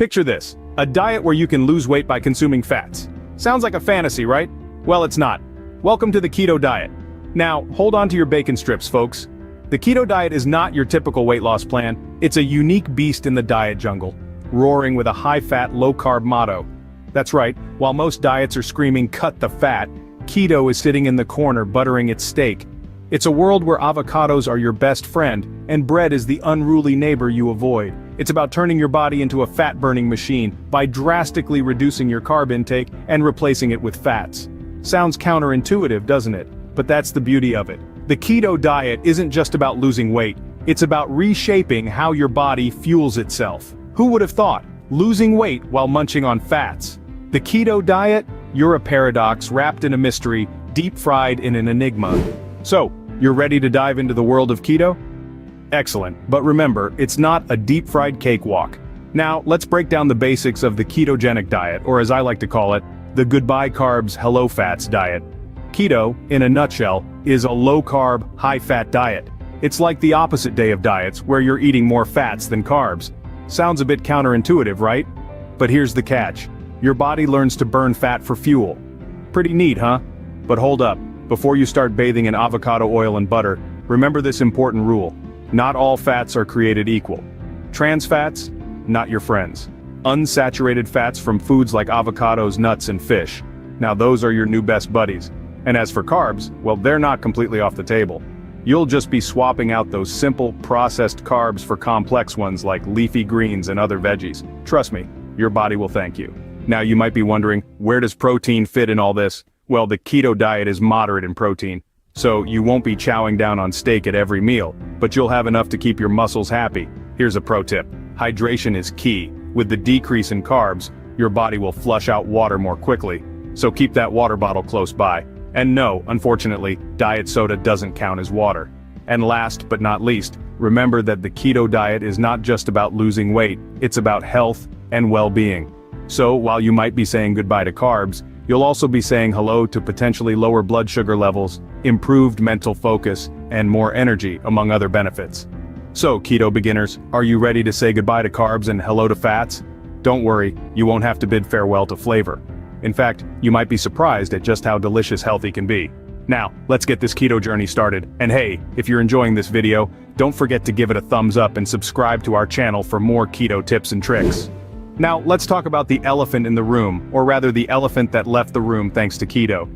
Picture this, a diet where you can lose weight by consuming fats. Sounds like a fantasy, right? Well, it's not. Welcome to the Keto Diet. Now, hold on to your bacon strips, folks. The Keto Diet is not your typical weight loss plan. It's a unique beast in the diet jungle, roaring with a high-fat, low-carb motto. That's right, while most diets are screaming, "Cut the fat," keto is sitting in the corner buttering its steak. It's a world where avocados are your best friend, and bread is the unruly neighbor you avoid. It's about turning your body into a fat-burning machine by drastically reducing your carb intake and replacing it with fats. Sounds counterintuitive, doesn't it? But that's the beauty of it. The keto diet isn't just about losing weight, it's about reshaping how your body fuels itself. Who would have thought? Losing weight while munching on fats. The keto diet? You're a paradox wrapped in a mystery, deep-fried in an enigma. So, you're ready to dive into the world of keto? Excellent, but remember, it's not a deep-fried cakewalk. Now, let's break down the basics of the ketogenic diet, or as I like to call it, the goodbye carbs, hello fats diet. Keto, in a nutshell, is a low-carb, high-fat diet. It's like the opposite day of diets, where you're eating more fats than carbs. Sounds a bit counterintuitive, right? But here's the catch. Your body learns to burn fat for fuel. Pretty neat, huh? But hold up. Before you start bathing in avocado oil and butter, remember this important rule. Not all fats are created equal. Trans fats? Not your friends. Unsaturated fats from foods like avocados, nuts, and fish. Now those are your new best buddies. And as for carbs, well, they're not completely off the table. You'll just be swapping out those simple, processed carbs for complex ones like leafy greens and other veggies. Trust me, your body will thank you. Now you might be wondering, where does protein fit in all this? Well, the keto diet is moderate in protein. So you won't be chowing down on steak at every meal, but you'll have enough to keep your muscles happy. Here's a pro tip. Hydration is key. With the decrease in carbs, your body will flush out water more quickly. So keep that water bottle close by. And no, unfortunately, diet soda doesn't count as water. And last but not least, remember that the keto diet is not just about losing weight, it's about health and well-being. So while you might be saying goodbye to carbs, you'll also be saying hello to potentially lower blood sugar levels, improved mental focus, and more energy, among other benefits. So, keto beginners, are you ready to say goodbye to carbs and hello to fats? Don't worry, you won't have to bid farewell to flavor. In fact, you might be surprised at just how delicious healthy can be. Now, let's get this keto journey started. And hey, if you're enjoying this video, don't forget to give it a thumbs up and subscribe to our channel for more keto tips and tricks. Now, let's talk about the elephant in the room, or rather the elephant that left the room thanks to keto.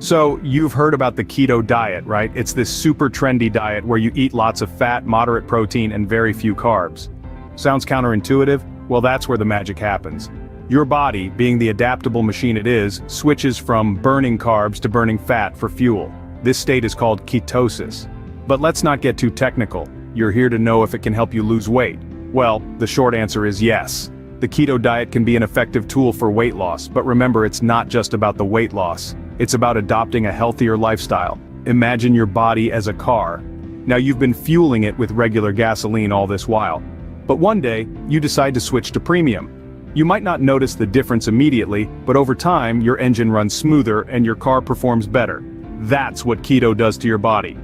So, you've heard about the keto diet, right? It's this super trendy diet where you eat lots of fat, moderate protein, and very few carbs. Sounds counterintuitive? Well, that's where the magic happens. Your body, being the adaptable machine it is, switches from burning carbs to burning fat for fuel. This state is called ketosis. But let's not get too technical. You're here to know if it can help you lose weight. Well, the short answer is yes. The keto diet can be an effective tool for weight loss, but remember, it's not just about the weight loss. It's about adopting a healthier lifestyle. Imagine your body as a car. Now you've been fueling it with regular gasoline all this while. But one day, you decide to switch to premium. You might not notice the difference immediately, but over time, your engine runs smoother and your car performs better. That's what keto does to your body.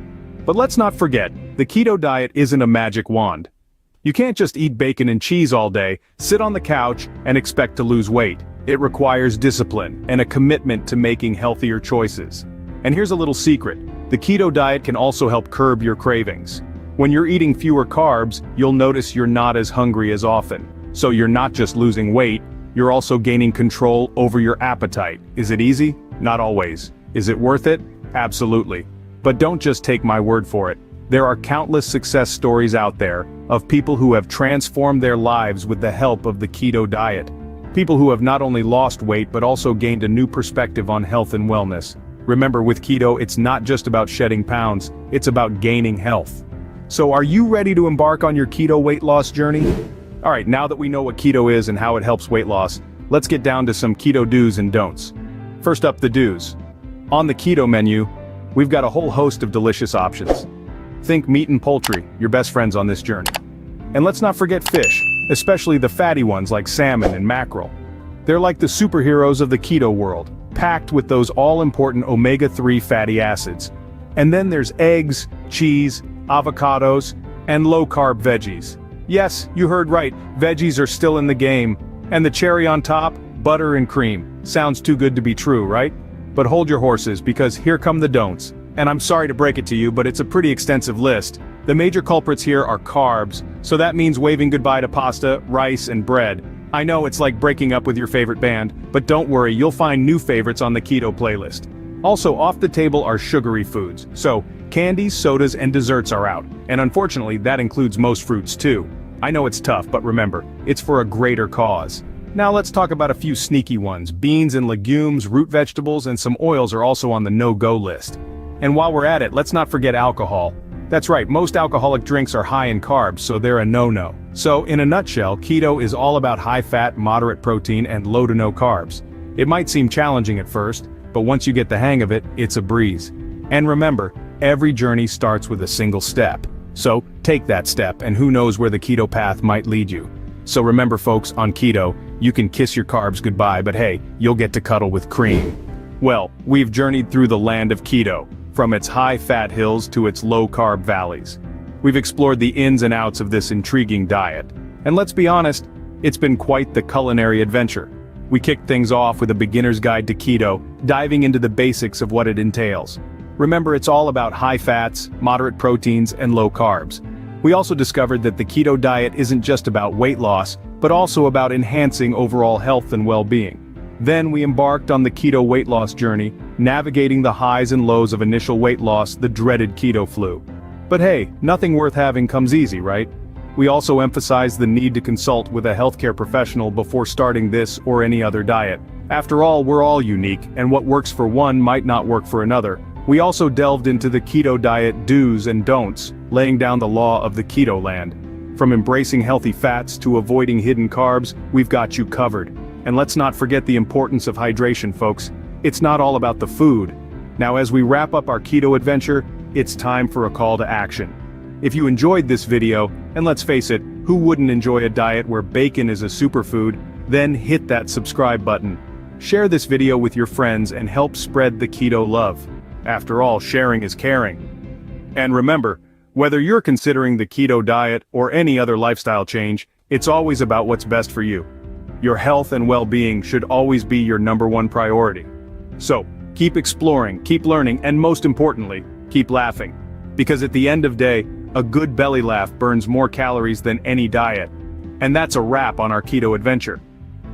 But let's not forget, the keto diet isn't a magic wand. You can't just eat bacon and cheese all day, sit on the couch, and expect to lose weight. It requires discipline and a commitment to making healthier choices. And here's a little secret. The keto diet can also help curb your cravings. When you're eating fewer carbs, you'll notice you're not as hungry as often. So you're not just losing weight, you're also gaining control over your appetite. Is it easy? Not always. Is it worth it? Absolutely. But don't just take my word for it. There are countless success stories out there of people who have transformed their lives with the help of the keto diet. People who have not only lost weight but also gained a new perspective on health and wellness. Remember, with keto, it's not just about shedding pounds, it's about gaining health. So are you ready to embark on your keto weight loss journey? Alright, now that we know what keto is and how it helps weight loss, let's get down to some keto do's and don'ts. First up, the do's. On the keto menu, we've got a whole host of delicious options. Think meat and poultry, your best friends on this journey. And let's not forget fish, especially the fatty ones like salmon and mackerel. They're like the superheroes of the keto world, packed with those all-important omega-3 fatty acids. And then there's eggs, cheese, avocados, and low-carb veggies. Yes, you heard right, veggies are still in the game. And the cherry on top, butter and cream. Sounds too good to be true, right? But hold your horses, because here come the don'ts. And I'm sorry to break it to you, but it's a pretty extensive list. The major culprits here are carbs, so that means waving goodbye to pasta, rice, and bread. I know it's like breaking up with your favorite band, but don't worry, you'll find new favorites on the keto playlist. Also off the table are sugary foods, so candies, sodas, and desserts are out, and unfortunately that includes most fruits too. I know it's tough, but remember, it's for a greater cause. Now let's talk about a few sneaky ones. Beans and legumes, root vegetables, and some oils are also on the no-go list. And while we're at it, let's not forget alcohol. That's right, most alcoholic drinks are high in carbs, so they're a no-no. So in a nutshell, keto is all about high fat, moderate protein, and low to no carbs. It might seem challenging at first, but once you get the hang of it, it's a breeze. And remember, every journey starts with a single step. So take that step, and who knows where the keto path might lead you. So remember folks, on keto, you can kiss your carbs goodbye, but hey, you'll get to cuddle with cream. Well, we've journeyed through the land of keto, from its high-fat hills to its low-carb valleys. We've explored the ins and outs of this intriguing diet. And let's be honest, it's been quite the culinary adventure. We kicked things off with a beginner's guide to keto, diving into the basics of what it entails. Remember, it's all about high fats, moderate proteins, and low carbs. We also discovered that the keto diet isn't just about weight loss, but also about enhancing overall health and well-being. Then we embarked on the keto weight loss journey, navigating the highs and lows of initial weight loss, the dreaded keto flu. But hey, nothing worth having comes easy, right? We also emphasized the need to consult with a healthcare professional before starting this or any other diet. After all, we're all unique, and what works for one might not work for another. We also delved into the keto diet do's and don'ts, laying down the law of the keto land. From embracing healthy fats to avoiding hidden carbs, we've got you covered. And let's not forget the importance of hydration, folks. It's not all about the food. Now, as we wrap up our keto adventure, it's time for a call to action. If you enjoyed this video, and let's face it, who wouldn't enjoy a diet where bacon is a superfood, then hit that subscribe button. Share this video with your friends and help spread the keto love. After all, sharing is caring. And remember, whether you're considering the keto diet or any other lifestyle change, it's always about what's best for you. Your health and well-being should always be your #1 priority. So, keep exploring, keep learning, and most importantly, keep laughing. Because at the end of the day, a good belly laugh burns more calories than any diet. And that's a wrap on our keto adventure.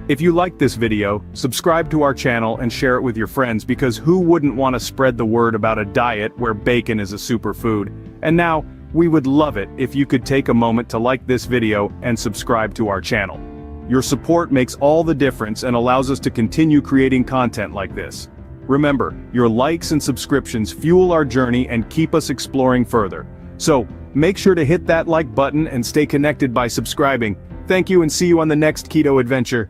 If you liked this video, subscribe to our channel and share it with your friends, because who wouldn't want to spread the word about a diet where bacon is a superfood? And now, we would love it if you could take a moment to like this video and subscribe to our channel. Your support makes all the difference and allows us to continue creating content like this. Remember, your likes and subscriptions fuel our journey and keep us exploring further. So, make sure to hit that like button and stay connected by subscribing. Thank you, and see you on the next keto adventure.